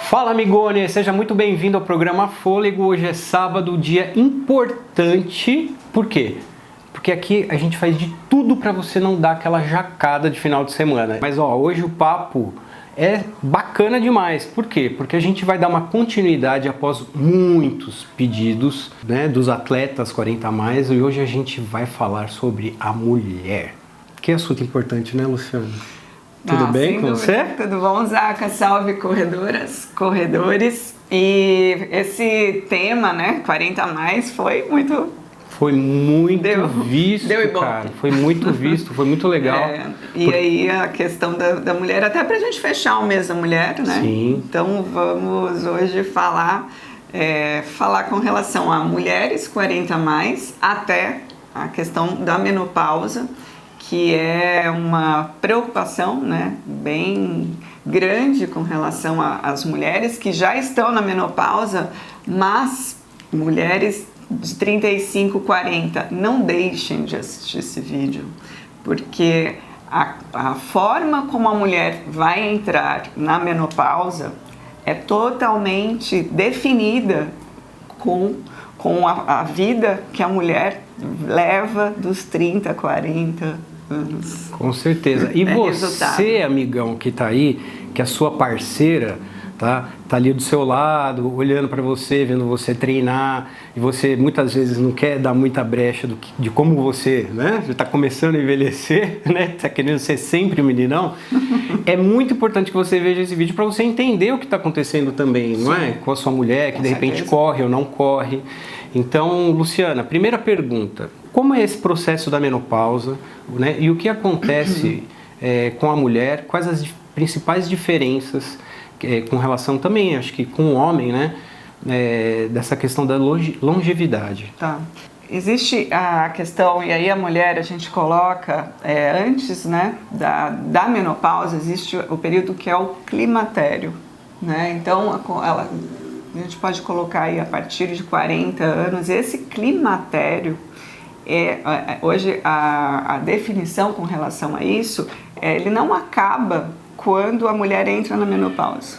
Fala, amigone! Seja muito bem-vindo ao programa Fôlego. Hoje é sábado, dia importante. Por quê? Porque aqui a gente faz de tudo para você não dar aquela jacada de final de semana. Mas hoje o papo é bacana demais. Por quê? Porque a gente vai dar uma continuidade após muitos pedidos, né, dos atletas 40 a mais, e hoje a gente vai falar sobre a mulher. Que assunto importante, né, Luciano? Tudo bem com você? Tudo bom, Zaca? Salve, corredoras, corredores. E esse tema, né, 40 a mais, foi muito visto, deu cara. Foi muito visto, foi muito legal. E aí a questão da mulher, até pra gente fechar o mês da mulher, né? Sim. Então vamos hoje falar com relação a mulheres 40 a mais, até a questão da menopausa, que é uma preocupação, né, bem grande com relação às mulheres que já estão na menopausa, mas mulheres de 35, 40, não deixem de assistir esse vídeo, porque a forma como a mulher vai entrar na menopausa é totalmente definida com a vida que a mulher leva dos 30, 40 anos. Com certeza. E você, amigão, que tá aí, que a sua parceira tá ali do seu lado, olhando para você, vendo você treinar, e você muitas vezes não quer dar muita brecha de como você, né, já tá começando a envelhecer, né, tá querendo ser sempre um meninão, é muito importante que você veja esse vídeo para você entender o que tá acontecendo também, não é? Com a sua mulher, que de repente corre ou não corre. Então, Luciana, primeira pergunta, como é esse processo da menopausa, né, e o que acontece com a mulher, quais as principais diferenças com relação também, acho que com o homem, né, dessa questão da longevidade. Tá. Existe a questão, e aí a mulher a gente coloca antes, né, da menopausa, existe o período que é o climatério, né, então a gente pode colocar aí a partir de 40 anos, esse climatério, hoje a definição com relação a isso, ele não acaba quando a mulher entra na menopausa.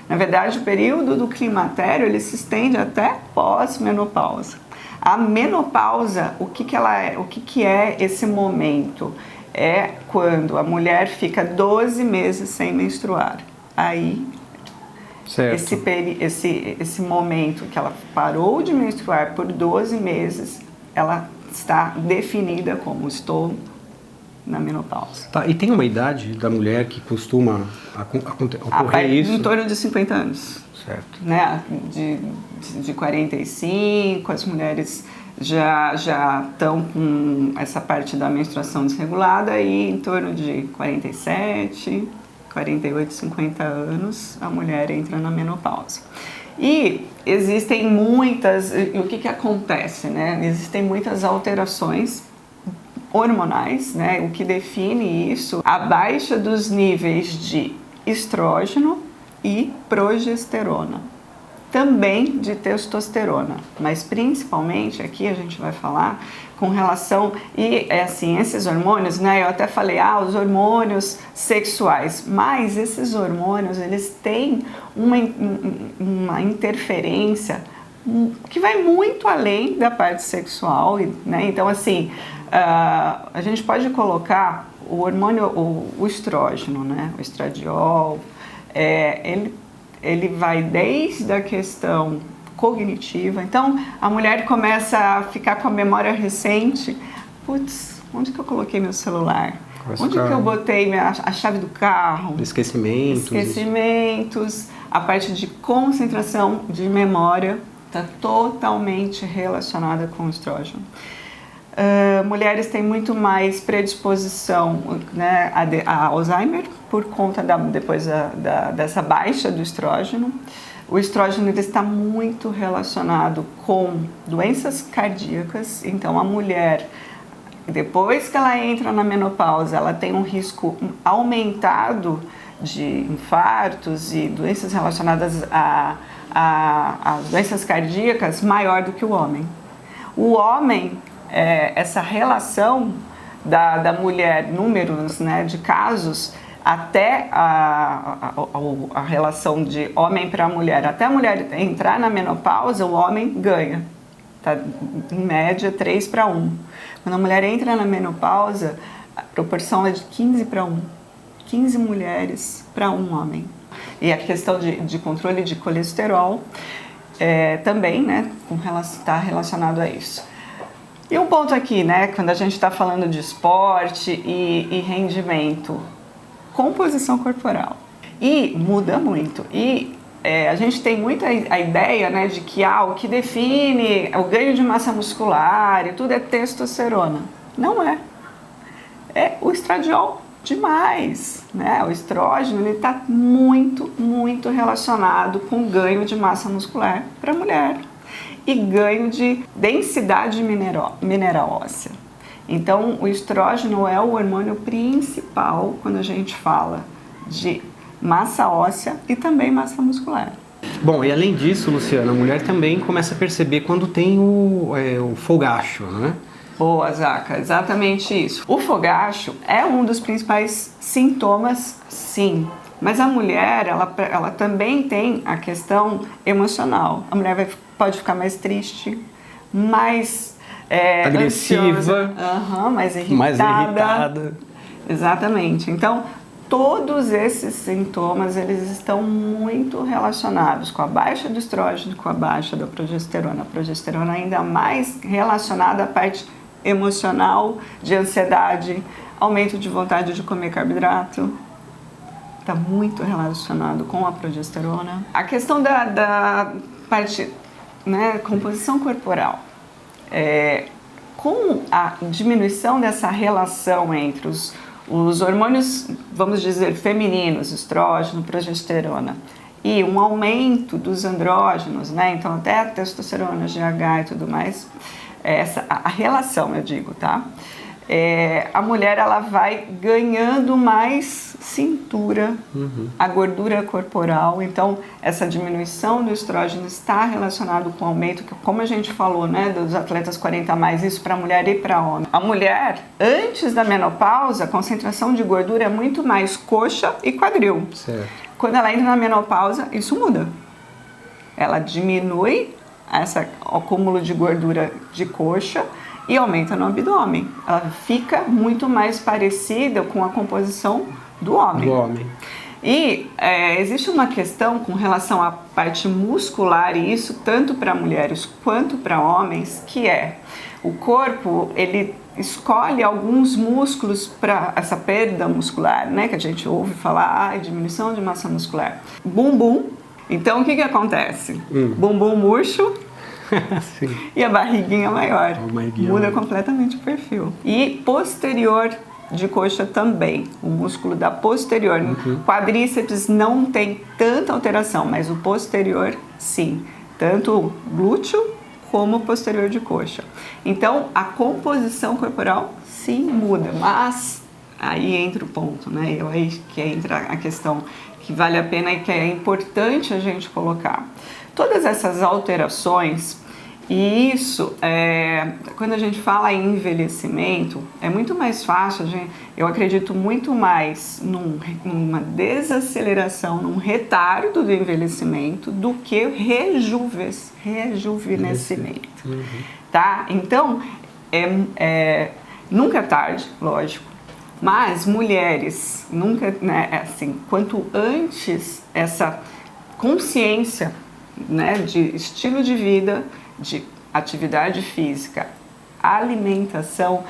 Na verdade, o período do climatério, ele se estende até pós-menopausa. A menopausa, o que é esse momento? É quando a mulher fica 12 meses sem menstruar. Aí, esse momento que ela parou de menstruar por 12 meses, ela está definida como estou na menopausa. Tá, e tem uma idade da mulher que costuma ocorrer isso? Em torno de 50 anos. Certo. Né? De 45, as mulheres já estão com essa parte da menstruação desregulada, e em torno de 47, 48, 50 anos, a mulher entra na menopausa. E existem muitas, e o que acontece, né? Existem muitas alterações hormonais, né? O que define isso, a baixa dos níveis de estrógeno e progesterona, também de testosterona, mas principalmente aqui a gente vai falar com relação, e assim, esses hormônios, né, eu até falei, os hormônios sexuais, mas esses hormônios, eles têm uma interferência que vai muito além da parte sexual, né, então assim, a gente pode colocar o hormônio, o estrógeno, né, o estradiol, ele vai desde a questão cognitiva. Então, a mulher começa a ficar com a memória recente. Putz, onde que eu coloquei meu celular? Onde que eu botei a chave do carro? Esquecimentos. A parte de concentração, de memória, está totalmente relacionada com o estrógeno. Mulheres têm muito mais predisposição, né, a Alzheimer por conta dessa baixa do estrógeno. O estrógeno ele está muito relacionado com doenças cardíacas, então a mulher, depois que ela entra na menopausa, ela tem um risco aumentado de infartos e doenças relacionadas a doenças cardíacas maior do que o homem. O homem, essa relação da mulher, números, né, de casos, até a relação de homem para mulher, até a mulher entrar na menopausa, o homem ganha. Tá, em média 3:1. Quando a mulher entra na menopausa, a proporção é de 15:1. 15 mulheres para um homem. E a questão de controle de colesterol também, né, está relacionado a isso. E um ponto aqui, né, quando a gente está falando de esporte e rendimento, composição corporal. E muda muito. E a gente tem muito a ideia, né, de que o que define o ganho de massa muscular e tudo é testosterona. Não é. É o estradiol demais, né? O estrógeno está muito, muito relacionado com ganho de massa muscular para a mulher e ganho de densidade mineral óssea. Então, o estrógeno é o hormônio principal quando a gente fala de massa óssea e também massa muscular. Bom, e além disso, Luciana, a mulher também começa a perceber quando tem o fogacho, né? Boa, Zaca, exatamente isso. O fogacho é um dos principais sintomas, sim. Mas a mulher, ela também tem a questão emocional. A mulher pode ficar mais triste, mais agressiva, mais irritada. Exatamente. Então, todos esses sintomas, eles estão muito relacionados com a baixa do estrógeno, com a baixa da progesterona. A progesterona ainda mais relacionada à parte emocional, de ansiedade, aumento de vontade de comer carboidrato. Está muito relacionado com a progesterona. A questão da parte, né, composição corporal. Com a diminuição dessa relação entre os hormônios, vamos dizer, femininos, estrógeno, progesterona, e um aumento dos andrógenos, né? Então até a testosterona, GH e tudo mais, a relação, eu digo, tá? A mulher, ela vai ganhando mais cintura, a gordura corporal. Então, essa diminuição do estrógeno está relacionado com o aumento, que, como a gente falou, né, dos atletas 40+, isso para mulher e para homem. A mulher, antes da menopausa, a concentração de gordura é muito mais coxa e quadril. Certo. Quando ela entra na menopausa, isso muda. Ela diminui o acúmulo de gordura de coxa e aumenta no abdômen. Ela fica muito mais parecida com a composição do homem. E existe uma questão com relação à parte muscular, e isso tanto para mulheres quanto para homens, que o corpo, ele escolhe alguns músculos para essa perda muscular, né? Que a gente ouve falar, diminuição de massa muscular. Bumbum. Então, o que acontece? Bumbum murcho. E a barriguinha maior. Muda completamente o perfil. E posterior de coxa também. O músculo da posterior. Quadríceps não tem tanta alteração, mas o posterior, sim. Tanto o glúteo como o posterior de coxa. Então, a composição corporal, sim, muda. Mas aí entra o ponto, né? Aí que entra a questão que vale a pena e que é importante a gente colocar. Todas essas alterações, e isso, quando a gente fala em envelhecimento, é muito mais fácil, eu acredito muito mais numa desaceleração, num retardo do envelhecimento do que rejuvenescimento. Tá? Então, nunca é tarde, lógico, mas mulheres, nunca, né, assim, quanto antes essa consciência, né, de estilo de vida, de atividade física, alimentação,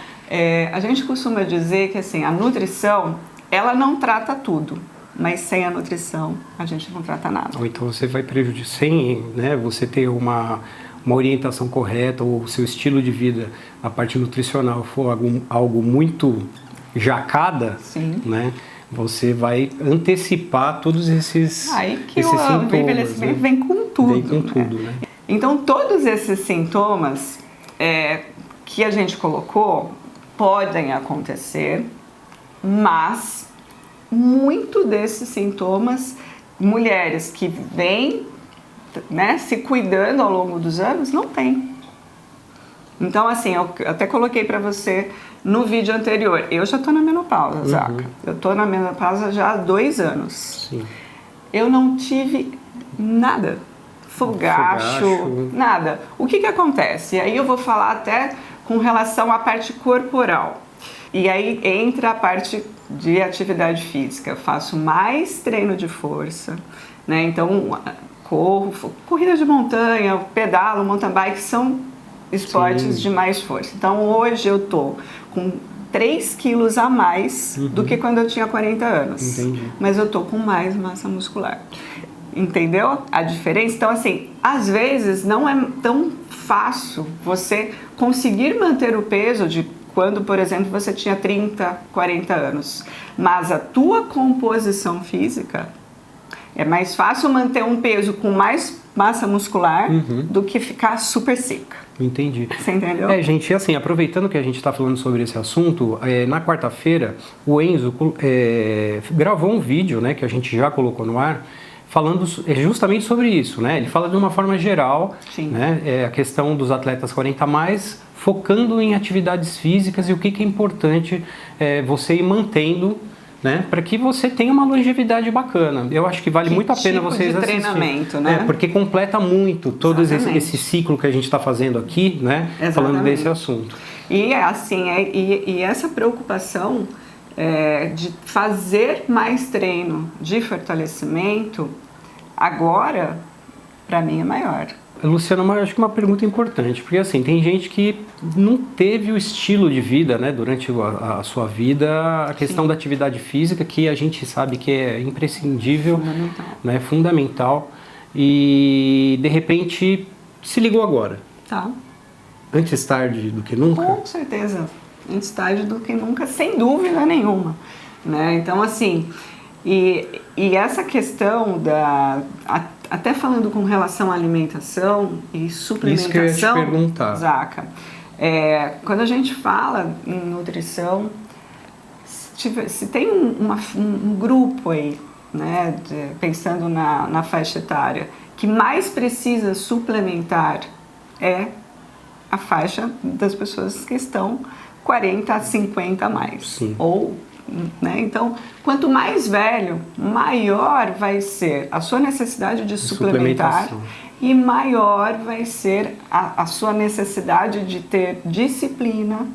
a gente costuma dizer que assim, a nutrição, ela não trata tudo, mas sem a nutrição a gente não trata nada. Ou então você vai prejudicar, sem, né, você ter uma orientação correta, ou o seu estilo de vida, a parte nutricional for algo muito jacada, sim, né, você vai antecipar todos esses sintomas. O envelhecimento, né, vem com tudo. Vem com tudo, né? Então, todos esses sintomas que a gente colocou podem acontecer, mas muito desses sintomas, mulheres que vêm, né, se cuidando ao longo dos anos, não tem. Então, assim, eu até coloquei para você no vídeo anterior, eu já tô na menopausa, Zaca. Eu tô na menopausa já há 2 anos. Sim. Eu não tive nada. Fogacho, nada. O que acontece? E aí eu vou falar até com relação à parte corporal. E aí entra a parte de atividade física. Eu faço mais treino de força, né? Então, corro, corrida de montanha, pedalo, mountain bike, são esportes de mais força. Então, hoje eu tô com 3 quilos a mais do que quando eu tinha 40 anos. Entendi. Mas eu tô com mais massa muscular. Entendeu a diferença? Então, assim, às vezes não é tão fácil você conseguir manter o peso de quando, por exemplo, você tinha 30, 40 anos. Mas a tua composição física, é mais fácil manter um peso com mais massa muscular do que ficar super seca. Entendi. Você entendeu? Gente, assim, aproveitando que a gente está falando sobre esse assunto, na quarta-feira o Enzo gravou um vídeo, né, que a gente já colocou no ar, falando justamente sobre isso, né? Ele fala de uma forma geral, né, a questão dos atletas 40+, focando em atividades físicas e o que é importante você ir mantendo, né, para que você tenha uma longevidade bacana. Eu acho que vale muito a pena vocês assistirem. Treinamento, né? Porque completa muito todo esse ciclo que a gente está fazendo aqui, né? Exatamente. Falando desse assunto. E assim, e essa preocupação de fazer mais treino de fortalecimento agora, para mim, é maior. Luciana, acho que uma pergunta importante, porque assim, tem gente que não teve o estilo de vida, né, durante a sua vida, a questão da atividade física, que a gente sabe que é imprescindível, né, fundamental, e de repente se ligou agora. Tá. Antes tarde do que nunca? Com certeza, antes tarde do que nunca, sem dúvida nenhuma, né? Então, assim, e essa questão até falando com relação à alimentação e suplementação, isso que eu ia te perguntar. Zaca, quando a gente fala em nutrição, se tem um grupo aí, né, pensando na faixa etária, que mais precisa suplementar é a faixa das pessoas que estão 40 a 50 a mais. Sim. Ou, né? Então, quanto mais velho, maior vai ser a sua necessidade de suplementar e maior vai ser a sua necessidade de ter disciplina,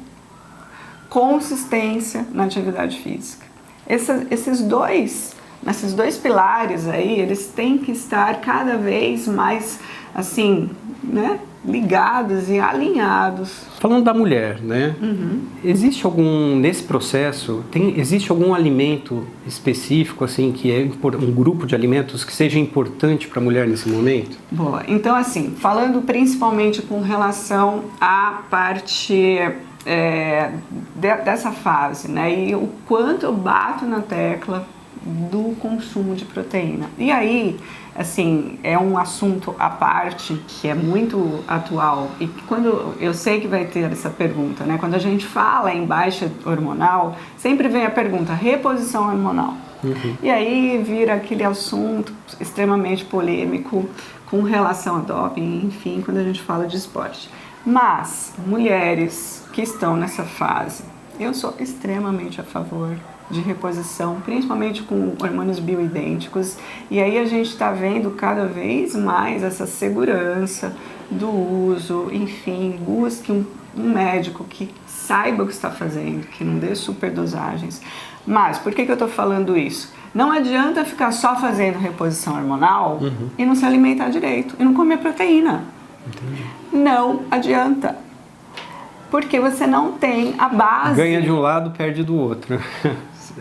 consistência na atividade física. Esses dois pilares aí, eles têm que estar cada vez mais, assim, né, ligados e alinhados. Falando da mulher, né? Existe nesse processo, existe algum alimento específico, assim, que é um grupo de alimentos que seja importante para a mulher nesse momento? Boa. Então, assim, falando principalmente com relação à parte dessa fase, né? E o quanto eu bato na tecla do consumo de proteína. E aí, assim, é um assunto à parte que é muito atual e que quando eu sei que vai ter essa pergunta, né? Quando a gente fala em baixa hormonal, sempre vem a pergunta reposição hormonal. E aí vira aquele assunto extremamente polêmico com relação a doping, enfim, quando a gente fala de esporte. Mas mulheres que estão nessa fase, eu sou extremamente a favor de reposição, principalmente com hormônios bioidênticos, e aí a gente está vendo cada vez mais essa segurança do uso, enfim, busque um médico que saiba o que está fazendo, que não dê superdosagens. Mas por que eu estou falando isso? Não adianta ficar só fazendo reposição hormonal e não se alimentar direito, e não comer proteína. Entendi. Não adianta. Porque você não tem a base. Ganha de um lado, perde do outro.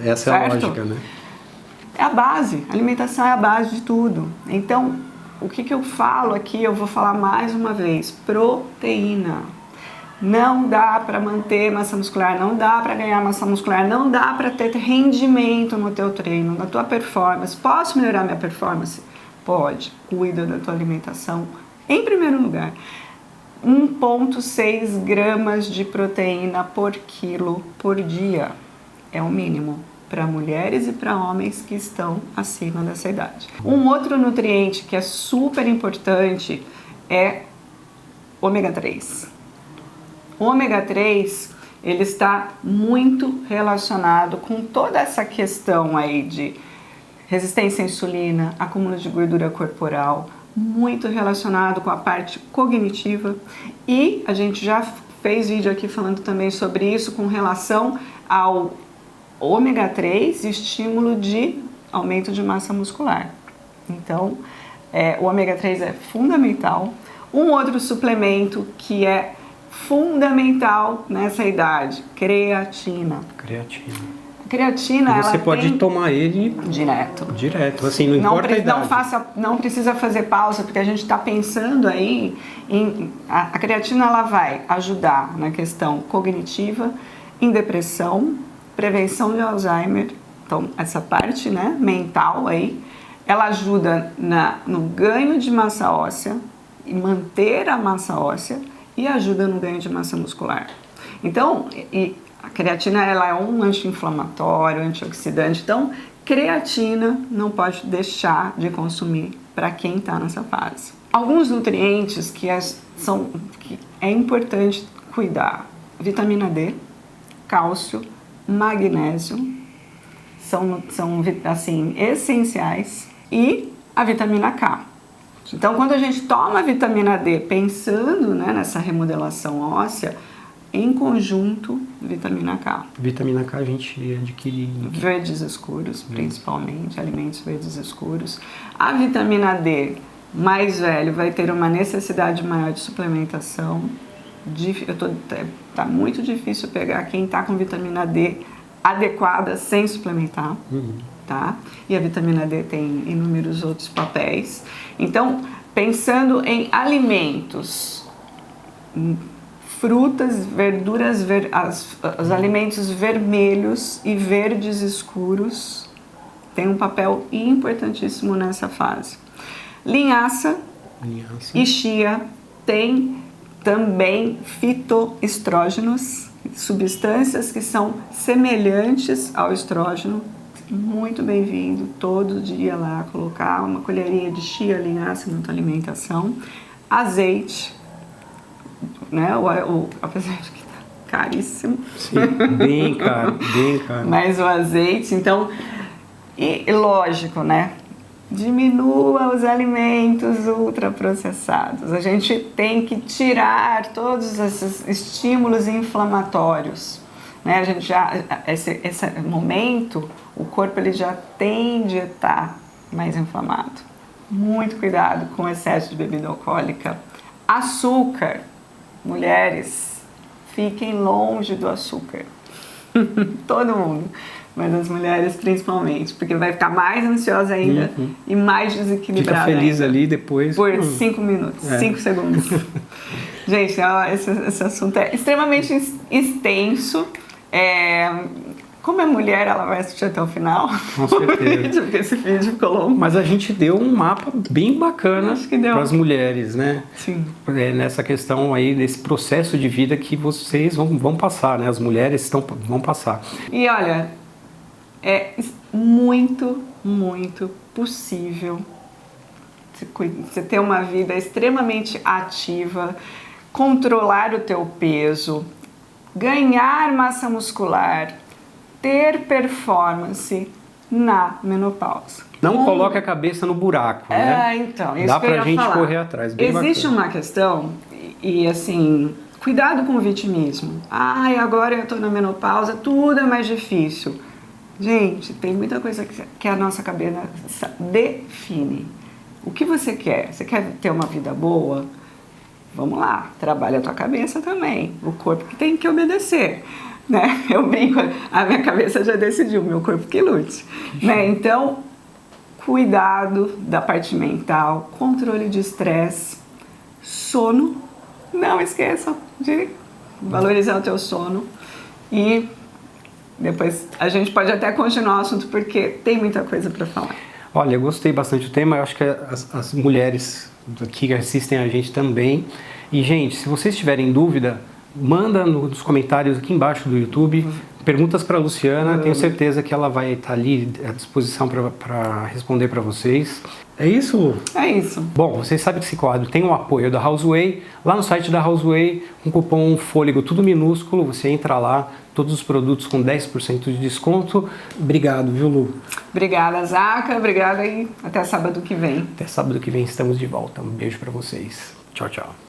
Essa é a lógica, né? É a base. A alimentação é a base de tudo. Então, o que eu falo aqui, eu vou falar mais uma vez. Proteína. Não dá para manter massa muscular, não dá para ganhar massa muscular, não dá para ter rendimento no teu treino, na tua performance. Posso melhorar minha performance? Pode. Cuida da tua alimentação. Em primeiro lugar, 1,6 gramas de proteína por quilo por dia. É o mínimo para mulheres e para homens que estão acima dessa idade. Um outro nutriente que é super importante é ômega 3. O ômega 3, ele está muito relacionado com toda essa questão aí de resistência à insulina, acúmulo de gordura corporal, muito relacionado com a parte cognitiva, e a gente já fez vídeo aqui falando também sobre isso com relação ao ômega 3 e estímulo de aumento de massa muscular. Então, o ômega 3 é fundamental. Um outro suplemento que é fundamental nessa idade, creatina. A creatina, e você pode tomar ele direto, assim, não importa a idade. Não precisa fazer pausa, porque a gente está pensando aí em... A creatina, ela vai ajudar na questão cognitiva, em depressão, prevenção de Alzheimer, então essa parte, né, mental aí, ela ajuda no ganho de massa óssea, e manter a massa óssea, e ajuda no ganho de massa muscular. Então, a creatina, ela é um anti-inflamatório, antioxidante. Então, creatina não pode deixar de consumir para quem está nessa fase. Alguns nutrientes que é importante cuidar: vitamina D, cálcio, magnésio, são assim, essenciais, e a vitamina K. Então, quando a gente toma a vitamina D pensando, né, nessa remodelação óssea, em conjunto, vitamina K. Vitamina K a gente adquire... Verdes escuros, principalmente, alimentos verdes escuros. A vitamina D, mais velho, vai ter uma necessidade maior de suplementação. Tá muito difícil pegar quem está com vitamina D adequada sem suplementar. Tá? E a vitamina D tem inúmeros outros papéis. Então, pensando em alimentos, frutas, verduras, os alimentos vermelhos e verdes escuros têm um papel importantíssimo nessa fase. Linhaça e chia tem também fitoestrógenos, substâncias que são semelhantes ao estrógeno. Muito bem-vindo todo dia lá colocar uma colherinha de chia, linhaça na tua alimentação. Azeite, né? Apesar de que tá caríssimo. Sim, bem caro. Mas o azeite, então, e lógico, né? Diminua os alimentos ultraprocessados. A gente tem que tirar todos esses estímulos inflamatórios. Né? A gente esse momento, o corpo ele já tende a estar mais inflamado. Muito cuidado com o excesso de bebida alcoólica. Açúcar. Mulheres, fiquem longe do açúcar. Todo mundo. Mas as mulheres principalmente, porque vai ficar mais ansiosa ainda e mais desequilibrada. Fica feliz ainda. Ali depois. Por 5 minutos, 5 segundos. Gente, esse assunto é extremamente extenso. Como é mulher, ela vai assistir até o final. Com certeza. Porque esse vídeo ficou longo. Mas a gente deu um mapa bem bacana para as mulheres, né? Sim. Nessa questão aí, nesse processo de vida que vocês vão passar, né? As mulheres vão passar. E olha, é muito, muito possível você ter uma vida extremamente ativa, controlar o teu peso, ganhar massa muscular, ter performance na menopausa. Não coloque a cabeça no buraco, né? Então, isso dá que eu ia pra gente falar. correr atrás. Existe uma questão, e assim, cuidado com o vitimismo. Agora eu tô na menopausa, tudo é mais difícil. Gente, tem muita coisa que a nossa cabeça define. O que você quer? Você quer ter uma vida boa? Vamos lá, trabalha a tua cabeça também. O corpo que tem que obedecer. Né? Eu brinco, a minha cabeça já decidiu, meu corpo que lute. Né? Então, cuidado da parte mental, controle de estresse, sono. Não esqueçam de valorizar o teu sono. E depois a gente pode até continuar o assunto, porque tem muita coisa para falar. Olha, eu gostei bastante do tema. Eu acho que as mulheres que assistem a gente também. E, gente, se vocês tiverem dúvida, manda nos comentários aqui embaixo do YouTube. Perguntas para a Luciana, tenho certeza que ela vai estar ali à disposição para responder para vocês. É isso, Lu? É isso. Bom, vocês sabem que esse quadro tem o apoio da Houseway. Lá no site da Houseway, com o cupom FôLEGO, tudo minúsculo, você entra lá, todos os produtos com 10% de desconto. Obrigado, viu, Lu? Obrigada, Zaca. Obrigada e até sábado que vem. Até sábado que vem estamos de volta. Um beijo para vocês. Tchau, tchau.